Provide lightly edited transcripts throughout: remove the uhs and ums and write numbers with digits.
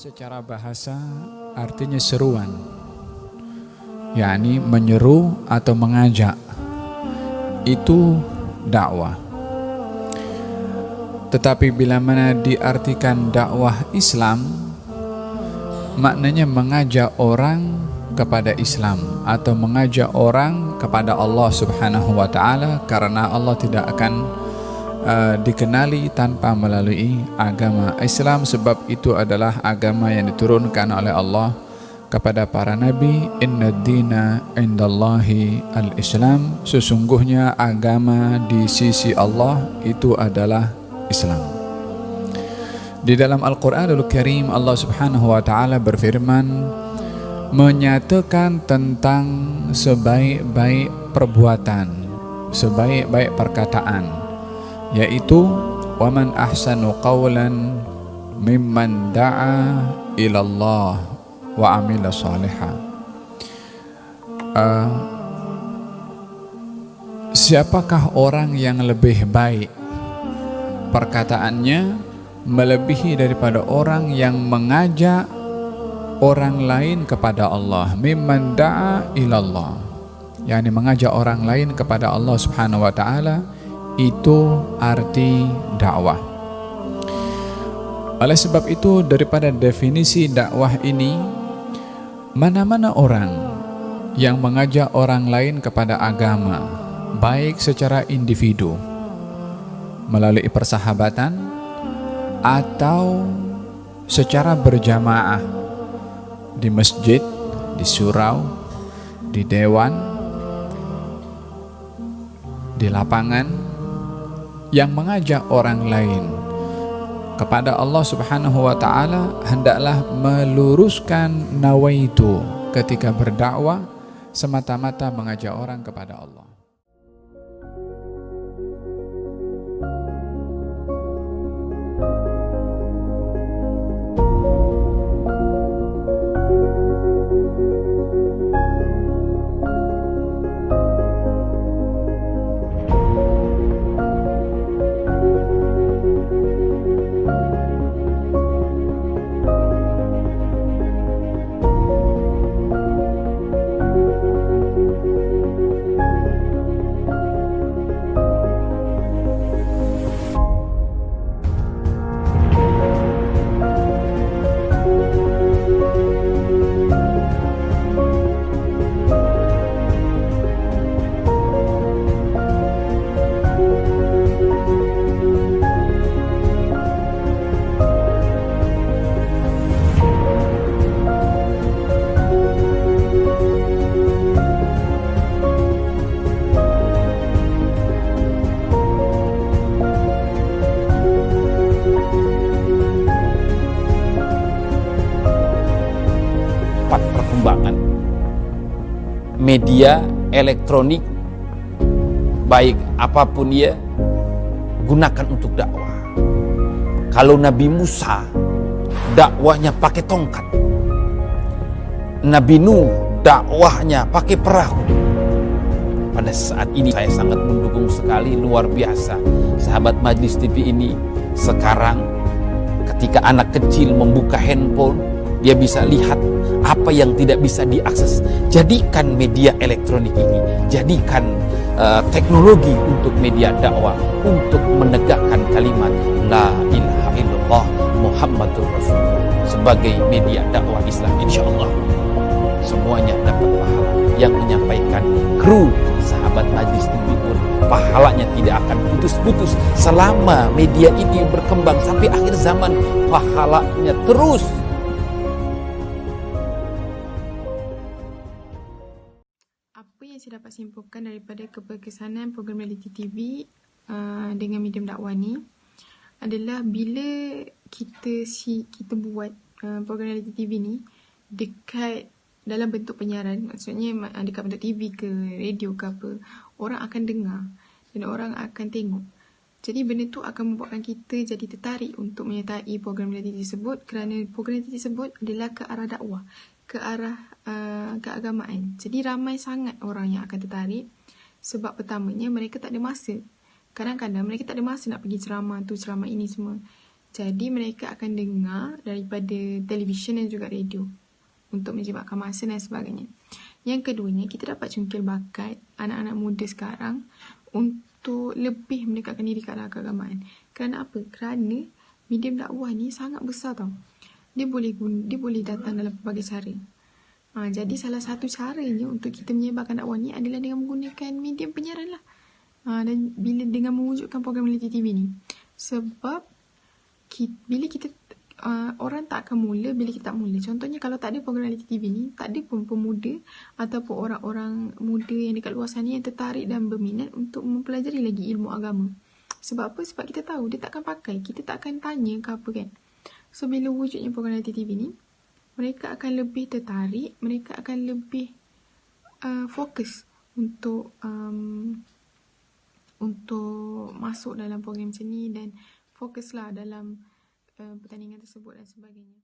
secara bahasa artinya seruan, yakni menyeru atau mengajak. Itu dakwah. Tetapi bila mana diartikan dakwah Islam, maknanya mengajak orang kepada Islam atau mengajak orang kepada Allah Subhanahu wa taala, karena Allah tidak akan dikenali tanpa melalui agama Islam, sebab itu adalah agama yang diturunkan oleh Allah kepada para nabi. Inna dina indallahi al-Islam, sesungguhnya agama di sisi Allah itu adalah Islam. Di dalam Al-Quranul Karim Allah Subhanahu wa taala berfirman, menyatakan tentang sebaik-baik perbuatan, sebaik-baik perkataan, yaitu waman ahsanu qawlan mimman da'a ilallah wa amila salihah. Siapakah orang yang lebih baik perkataannya melebihi daripada orang yang mengajak orang lain kepada Allah? Mimman da'a ilallah, yakni mengajak orang lain kepada Allah Subhanahu wa taala, itu arti dakwah. Oleh sebab itu, daripada definisi dakwah ini, mana-mana orang yang mengajak orang lain kepada agama, baik secara individu melalui persahabatan atau secara berjamaah di masjid, di surau, di dewan, di lapangan, yang mengajak orang lain kepada Allah Subhanahu wa taala, hendaklah meluruskan nawaitu ketika berdakwah semata-mata mengajak orang kepada Allah. Perkembangan media elektronik, baik apapun ya, gunakan untuk dakwah. Kalau Nabi Musa dakwahnya pakai tongkat, Nabi Nuh dakwahnya pakai perahu. Pada saat ini saya sangat mendukung sekali, luar biasa sahabat Majlis TV ini. Sekarang ketika anak kecil membuka handphone, dia bisa lihat apa yang tidak bisa diakses. Jadikan media elektronik ini, jadikan teknologi untuk media dakwah, untuk menegakkan kalimat La ilaha illallah Muhammadur Rasulullah sebagai media dakwah Islam. Insya Allah semuanya dapat pahala. Yang menyampaikan kru sahabat Majlis TV pun pahalanya tidak akan putus-putus selama media ini berkembang sampai akhir zaman. Pahalanya terus. Apa yang saya dapat simpulkan daripada keberkesanan program reality TV dengan medium dakwah ni adalah bila kita buat program reality TV ni dekat dalam bentuk penyiaran, maksudnya dekat bentuk TV ke radio ke apa, orang akan dengar dan orang akan tengok. Jadi benda tu akan membuatkan kita jadi tertarik untuk menyertai program reality tersebut, kerana program reality tersebut adalah ke arah dakwah, ke arah keagamaan. Jadi ramai sangat orang yang akan tertarik sebab pertamanya mereka tak ada masa. Kadang-kadang mereka tak ada masa nak pergi ceramah tu, ceramah ini semua. Jadi mereka akan dengar daripada televisyen dan juga radio untuk menjimatkan masa dan sebagainya. Yang keduanya, kita dapat cungkil bakat anak-anak muda sekarang untuk lebih mendekatkan diri ke dalam keagamaan. Kerana apa? Kerana medium dakwah ni sangat besar tau. Dia boleh datang dalam pelbagai cara. Jadi salah satu caranya untuk kita menyebarkan dakwah ni adalah dengan menggunakan medium penyiaran lah. Dan bila dengan mewujudkan program reality TV ni. Sebab bila kita orang tak akan mula bila kita tak mula. Contohnya kalau tak ada program reality TV ni, tak ada pun pemuda ataupun orang-orang muda yang dekat luar sana yang tertarik dan berminat untuk mempelajari lagi ilmu agama. Sebab apa? Sebab kita tahu dia takkan pakai, kita tak akan tanya ke apa kan. So bila wujudnya program reality TV ni, mereka akan lebih tertarik, mereka akan lebih fokus untuk masuk dalam program macam ni dan fokuslah dalam pertandingan tersebut dan sebagainya.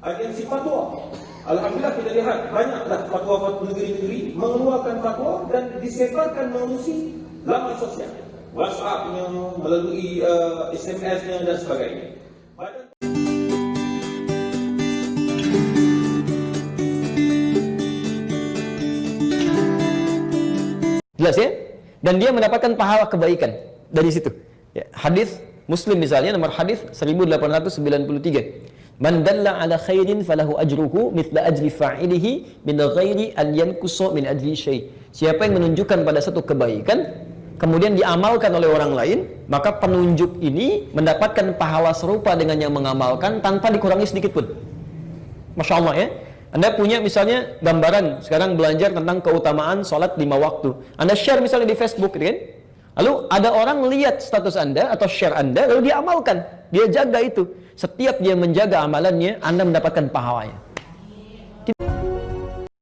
Agensi fatwa, alhamdulillah kita lihat banyaklah fatwa negeri-negeri mengeluarkan fatwa dan disebarkan melalui laman sosial, WhatsApp-nya, melalui SMS-nya dan sebagainya. Jelas ya? Dan dia mendapatkan pahala kebaikan dari situ. Ya, hadis Muslim misalnya nomor hadis 1893. Man dalla ala khairin falahu ajruhu mithla ajri fa'ilihi min ghairi an yanqusa min ajri syai'. Siapa yang menunjukkan pada satu kebaikan kemudian diamalkan oleh orang lain, maka penunjuk ini mendapatkan pahala serupa dengan yang mengamalkan tanpa dikurangi sedikit pun. Masya Allah ya. Anda punya misalnya gambaran sekarang belajar tentang keutamaan sholat 5 waktu. Anda share misalnya di Facebook kan? Lalu ada orang lihat status Anda atau share Anda, lalu dia amalkan, dia jaga itu. Setiap dia menjaga amalannya, Anda mendapatkan pahalanya.